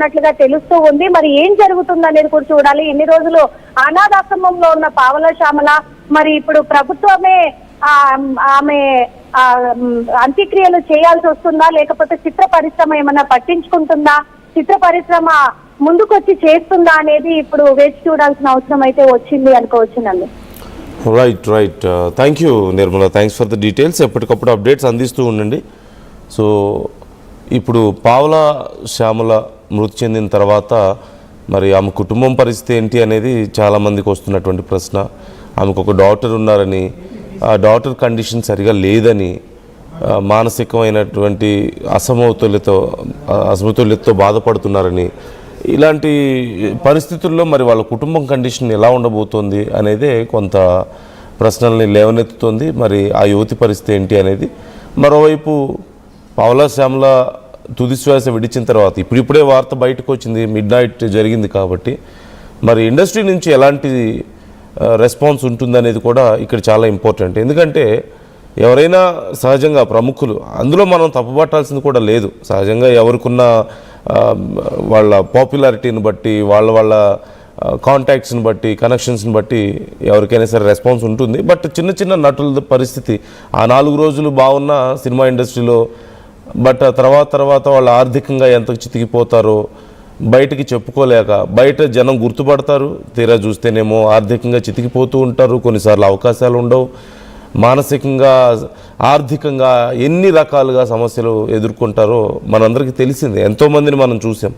ఉన్నట్లుగా తెలుస్తూ ఉంది. మరి ఏం జరుగుతుంది అనేది కూడా చూడాలి. ఎన్ని రోజులు అనాథాశ్రమంలో ఉన్న పావల శ్యామల మరి ఇప్పుడు ప్రభుత్వమే ఆమె అంత్యక్రియలు చేయాల్సి వస్తుందా, లేకపోతే చిత్ర పరిశ్రమ ఏమన్నా పట్టించుకుంటుందా, చిత్ర పరిశ్రమ ముందుకొచ్చి చేస్తుందా అనేది ఇప్పుడు వేచి చూడాల్సిన అవసరం అయితే వచ్చింది అనుకోవచ్చునండి. Right thank you Nirmala, thanks for the details. ఎప్పటికప్పుడు అప్డేట్స్ అందిస్తూ ఉండండి. సో ఇప్పుడు పావల శ్యామల మృతి చెందిన తర్వాత మరి ఆమె కుటుంబం పరిస్థితి ఏంటి అనేది చాలామందికి వస్తున్నటువంటి ప్రశ్న. ఆమెకు ఒక డాటర్ ఉన్నారని, ఆ డాటర్ కండిషన్ సరిగా లేదని, మానసికమైనటువంటి అసమతుల్యతతో బాధపడుతున్నారని, ఇలాంటి పరిస్థితుల్లో మరి వాళ్ళ కుటుంబం కండిషన్ ఎలా ఉండబోతోంది అనేదే కొంత ప్రశ్నల్ని లేవనెత్తుతుంది. మరి ఆ యువతి పరిస్థితి ఏంటి అనేది. మరోవైపు పావల శ్యామల తుది శ్వాస విడిచిన తర్వాత ఇప్పుడిప్పుడే వార్త బయటకు వచ్చింది, మిడ్ నైట్ జరిగింది కాబట్టి మరి ఇండస్ట్రీ నుంచి ఎలాంటి రెస్పాన్స్ ఉంటుందనేది కూడా ఇక్కడ చాలా ఇంపార్టెంట్. ఎందుకంటే ఎవరైనా సహజంగా ప్రముఖులు, అందులో మనం తప్పుపట్టాల్సింది కూడా లేదు. సహజంగా ఎవరికున్న వాళ్ళ పాపులారిటీని బట్టి, వాళ్ళ కాంటాక్ట్స్ని బట్టి, కనెక్షన్స్ని బట్టి ఎవరికైనా సరే రెస్పాన్స్ ఉంటుంది. బట్ చిన్న చిన్న నటుల పరిస్థితి ఆ 4 రోజులు బాగున్న సినిమా ఇండస్ట్రీలో, బట్ తర్వాత వాళ్ళు ఆర్థికంగా ఎంత చితికిపోతారో బయటికి చెప్పుకోలేక, బయట జనం గుర్తుపడతారు, తీరా చూస్తేనేమో ఆర్థికంగా చితికిపోతూ ఉంటారు. కొన్నిసార్లు అవకాశాలు ఉండవు. మానసికంగా, ఆర్థికంగా ఎన్ని రకాలుగా సమస్యలు ఎదుర్కొంటారో మనందరికీ తెలిసిందే. ఎంతోమందిని మనం చూసాం.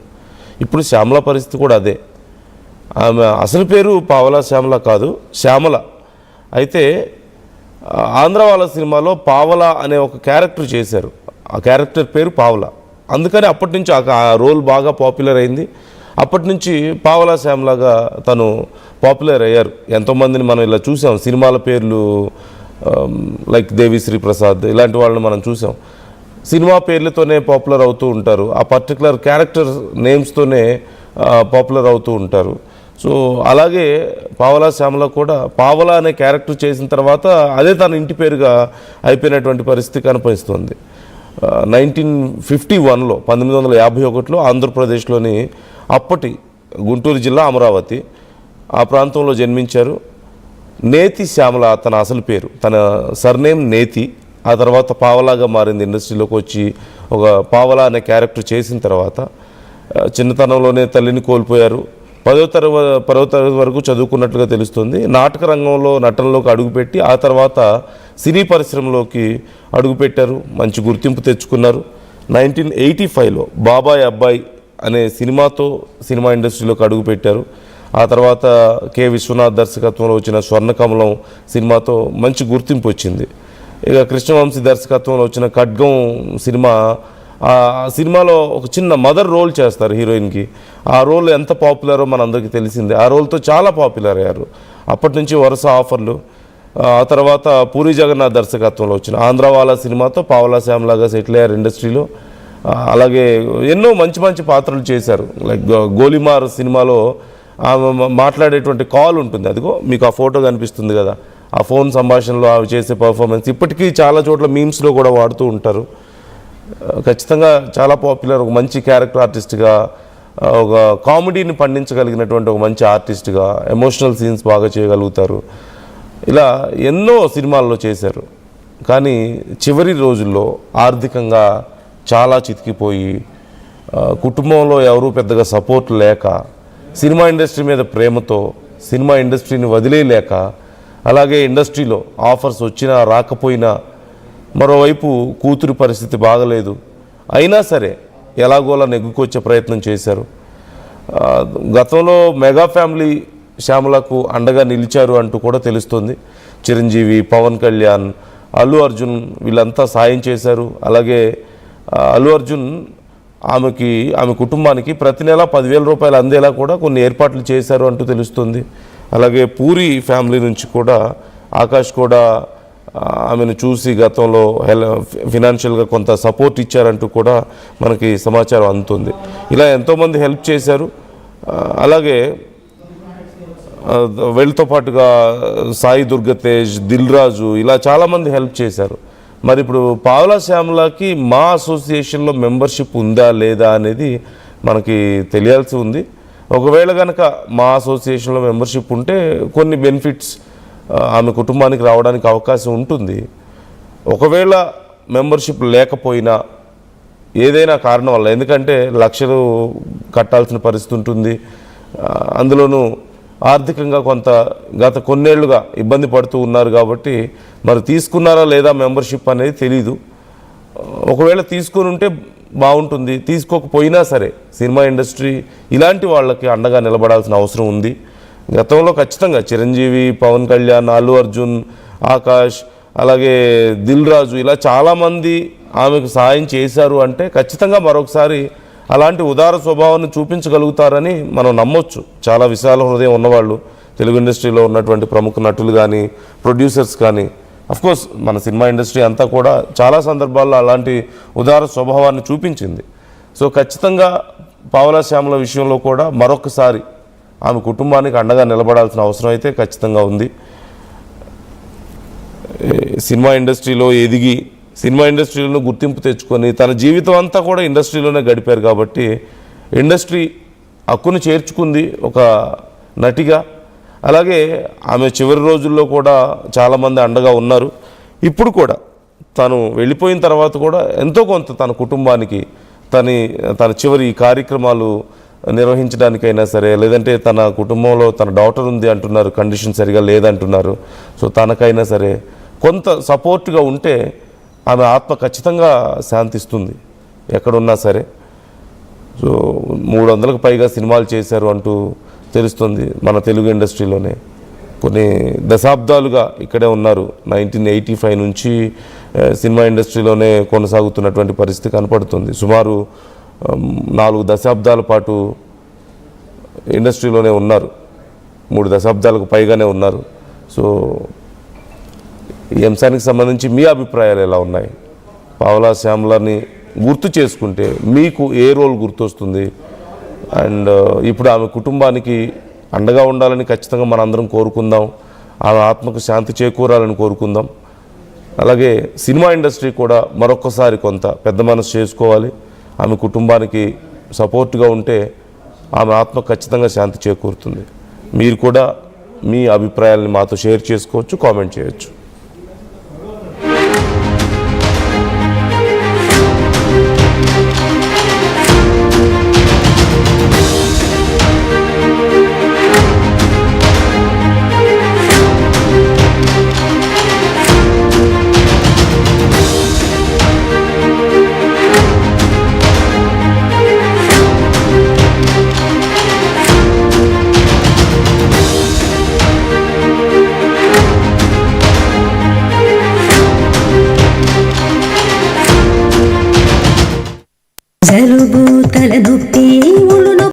ఇప్పుడు శ్యామల పరిస్థితి కూడా అదే. ఆమె అసలు పేరు పావల శ్యామల కాదు, శ్యామల. అయితే ఆంధ్ర వాళ్ళ సినిమాలో పావల అనే ఒక క్యారెక్టర్ చేశారు. ఆ క్యారెక్టర్ పేరు పావల. అందుకని అప్పటి నుంచి ఆ రోల్ బాగా పాపులర్ అయింది. అప్పటి నుంచి పావల శ్యామలాగా తను పాపులర్ అయ్యారు. ఎంతోమందిని మనం ఇలా చూసాం. సినిమాల పేర్లు లైక్ దేవిశ్రీ ప్రసాద్ ఇలాంటి వాళ్ళని మనం చూసాం. సినిమా పేర్లతోనే పాపులర్ అవుతూ ఉంటారు. ఆ పర్టికులర్ క్యారెక్టర్ నేమ్స్తోనే పాపులర్ అవుతూ ఉంటారు. సో అలాగే పావల శ్యామల కూడా పావల అనే క్యారెక్టర్ చేసిన తర్వాత అదే తన ఇంటి పేరుగా అయిపోయినటువంటి పరిస్థితి కనిపిస్తుంది. 1951లో 1951లో ఆంధ్రప్రదేశ్లోని అప్పటి గుంటూరు జిల్లా అమరావతి ఆ ప్రాంతంలో జన్మించారు. నేతి శ్యామల తన అసలు పేరు, తన సర్నేమ్ నేతి. ఆ తర్వాత పావలాగా మారింది. ఇండస్ట్రీలోకి వచ్చి ఒక పావల అనే క్యారెక్టర్ చేసిన తర్వాత చిన్నతనంలోనే తల్లిని కోల్పోయారు. 10వ తరగతి వరకు చదువుకున్నట్లుగా తెలుస్తుంది. నాటక రంగంలో నటనలోకి అడుగుపెట్టి ఆ తర్వాత సినీ పరిశ్రమలోకి అడుగుపెట్టారు. మంచి గుర్తింపు తెచ్చుకున్నారు. 1985లో బాబాయ్ అబ్బాయి అనే సినిమాతో సినిమా ఇండస్ట్రీలోకి అడుగుపెట్టారు. ఆ తర్వాత కె విశ్వనాథ్ దర్శకత్వంలో వచ్చిన స్వర్ణకమలం సినిమాతో మంచి గుర్తింపు వచ్చింది. ఇక కృష్ణవంశీ దర్శకత్వంలో వచ్చిన ఖడ్గం సినిమాలో ఒక చిన్న మదర్ రోల్ చేస్తారు హీరోయిన్కి. ఆ రోల్ ఎంత పాపులరో మనందరికీ తెలిసిందే. ఆ రోల్తో చాలా పాపులర్ అయ్యారు. అప్పటి నుంచి వరుస ఆఫర్లు. ఆ తర్వాత పూరి జగన్నాథ్ దర్శకత్వంలో వచ్చిన ఆంధ్రవాలా సినిమాతో పావల శ్యామలాగా సెటిల్ అయ్యారు ఇండస్ట్రీలో. అలాగే ఎన్నో మంచి పాత్రలు చేశారు. లైక్ గోలిమార్ సినిమాలో మాట్లాడేటువంటి కాల్ ఉంటుంది, అదిగో మీకు ఆ ఫోటో కనిపిస్తుంది కదా, ఆ ఫోన్ సంభాషణలో అవి చేసే పర్ఫార్మెన్స్ ఇప్పటికీ చాలా చోట్ల మీమ్స్లో కూడా వాడుతూ ఉంటారు. ఖచ్చితంగా చాలా పాపులర్. ఒక మంచి క్యారెక్టర్ ఆర్టిస్ట్గా, ఒక కామెడీని పండించగలిగినటువంటి ఒక మంచి ఆర్టిస్ట్గా, ఎమోషనల్ సీన్స్ బాగా చేయగలుగుతారు. ఇలా ఎన్నో సినిమాల్లో చేశారు. కానీ చివరి రోజుల్లో ఆర్థికంగా చాలా చితికిపోయి, కుటుంబంలో ఎవరూ పెద్దగా సపోర్ట్ లేక, సినిమా ఇండస్ట్రీ మీద ప్రేమతో సినిమా ఇండస్ట్రీని వదిలేయలేక, అలాగే ఇండస్ట్రీలో ఆఫర్స్ వచ్చినా రాకపోయినా, మరోవైపు కూతురు పరిస్థితి బాగలేదు, అయినా సరే ఎలాగోలా నెగ్గుకొచ్చే ప్రయత్నం చేశారు. గతంలో మెగా ఫ్యామిలీ శ్యామలకు అండగా నిలిచారు అంటూ కూడా తెలుస్తుంది. చిరంజీవి, పవన్ కళ్యాణ్, అల్లు అర్జున్ వీళ్ళంతా సాయం చేశారు. అలాగే అల్లు అర్జున్ ఆమె కుటుంబానికి ప్రతి నెల 10,000 రూపాయలు అందేలా కూడా కొన్ని ఏర్పాట్లు చేశారు అంటూ తెలుస్తుంది. అలాగే పూరి ఫ్యామిలీ నుంచి కూడా ఆకాష్ కూడా ఆమెను చూసి గతంలో ఫినాన్షియల్గా కొంత సపోర్ట్ ఇచ్చారంటూ కూడా మనకి సమాచారం అందుతుంది. ఇలా ఎంతోమంది హెల్ప్ చేశారు. అలాగే వీళ్ళతో పాటుగా సాయి దుర్గతేజ్, దిల్ రాజు ఇలా చాలామంది హెల్ప్ చేశారు. మరి ఇప్పుడు పావల శ్యామలకి మా అసోసియేషన్లో మెంబర్షిప్ ఉందా లేదా అనేది మనకి తెలియాల్సి ఉంది. ఒకవేళ కనుక మా అసోసియేషన్లో మెంబర్షిప్ ఉంటే కొన్ని బెనిఫిట్స్ ఆమె కుటుంబానికి రావడానికి అవకాశం ఉంటుంది. ఒకవేళ మెంబర్షిప్ లేకపోయినా ఏదైనా కారణం వల్ల, ఎందుకంటే లక్షలు కట్టాల్సిన పరిస్థితి ఉంటుంది, అందులోనూ ఆర్థికంగా కొంత గత కొన్నేళ్లుగా ఇబ్బంది పడుతూ ఉన్నారు కాబట్టి మరి తీసుకున్నారా లేదా మెంబర్షిప్ అనేది తెలీదు. ఒకవేళ తీసుకొని ఉంటే బాగుంటుంది, తీసుకోకపోయినా సరే సినిమా ఇండస్ట్రీ ఇలాంటి వాళ్ళకి అండగా నిలబడాల్సిన అవసరం ఉంది. గతంలో ఖచ్చితంగా చిరంజీవి, పవన్ కళ్యాణ్, అల్లు అర్జున్, ఆకాష్, అలాగే దిల్ రాజు ఇలా చాలామంది ఆమెకు సహాయం చేశారు అంటే ఖచ్చితంగా మరొకసారి అలాంటి ఉదార స్వభావాన్ని చూపించగలుగుతారని మనం నమ్మొచ్చు. చాలా విశాల హృదయం ఉన్నవాళ్ళు తెలుగు ఇండస్ట్రీలో ఉన్నటువంటి ప్రముఖ నటులు కానీ, ప్రొడ్యూసర్స్ కానీ, అఫ్కోర్స్ మన సినిమా ఇండస్ట్రీ అంతా కూడా చాలా సందర్భాల్లో అలాంటి ఉదార స్వభావాన్ని చూపించింది. సో ఖచ్చితంగా పావలా శ్యామల విషయంలో కూడా మరొకసారి ఆమె కుటుంబానికి అండగా నిలబడాల్సిన అవసరం అయితే ఖచ్చితంగా ఉంది. సినిమా ఇండస్ట్రీలో ఎదిగి సినిమా ఇండస్ట్రీలో గుర్తింపు తెచ్చుకొని తన జీవితం అంతా కూడా ఇండస్ట్రీలోనే గడిపారు కాబట్టి ఇండస్ట్రీ హక్కును చేర్చుకుంది ఒక నటిగా. అలాగే ఆమె చివరి రోజుల్లో కూడా చాలామంది అండగా ఉన్నారు. ఇప్పుడు కూడా తను వెళ్ళిపోయిన తర్వాత కూడా ఎంతో కొంత తన కుటుంబానికి తన చివరి కార్యక్రమాలు నిర్వహించడానికైనా సరే, లేదంటే తన కుటుంబంలో తన డాటర్ ఉంది అంటున్నారు, కండిషన్ సరిగా లేదంటున్నారు, సో తనకైనా సరే కొంత సపోర్ట్గా ఉంటే ఆమె ఆత్మ ఖచ్చితంగా శాంతిస్తుంది ఎక్కడున్నా సరే. సో 300కు పైగా సినిమాలు చేశారు అంటూ తెలుస్తుంది. మన తెలుగు ఇండస్ట్రీలోనే కొన్ని దశాబ్దాలుగా ఇక్కడే ఉన్నారు. 1985 నుంచి సినిమా ఇండస్ట్రీలోనే కొనసాగుతున్నటువంటి పరిస్థితి కనపడుతుంది. సుమారు 4 దశాబ్దాల పాటు ఇండస్ట్రీలోనే ఉన్నారు, 3 దశాబ్దాలకు పైగానే ఉన్నారు. సో ఈ అంశానికి సంబంధించి మీ అభిప్రాయాలు ఎలా ఉన్నాయి? పావలా శ్యామలని గుర్తు చేసుకుంటే మీకు ఏ రోల్ గుర్తొస్తుంది? అండ్ ఇప్పుడు ఆమె కుటుంబానికి అండగా ఉండాలని ఖచ్చితంగా మనందరం కోరుకుందాం. ఆమె ఆత్మకు శాంతి చేకూరాలని కోరుకుందాం. అలాగే సినిమా ఇండస్ట్రీ కూడా మరొకసారి కొంత పెద్ద మనసు చేసుకోవాలి. ఆమె కుటుంబానికి సపోర్ట్గా ఉంటే ఆమె ఆత్మ ఖచ్చితంగా శాంతి చేకూరుతుంది. మీరు కూడా మీ అభిప్రాయాలని మాతో షేర్ చేసుకోవచ్చు, కామెంట్ చేయొచ్చు. జలుబు తలనొప్పి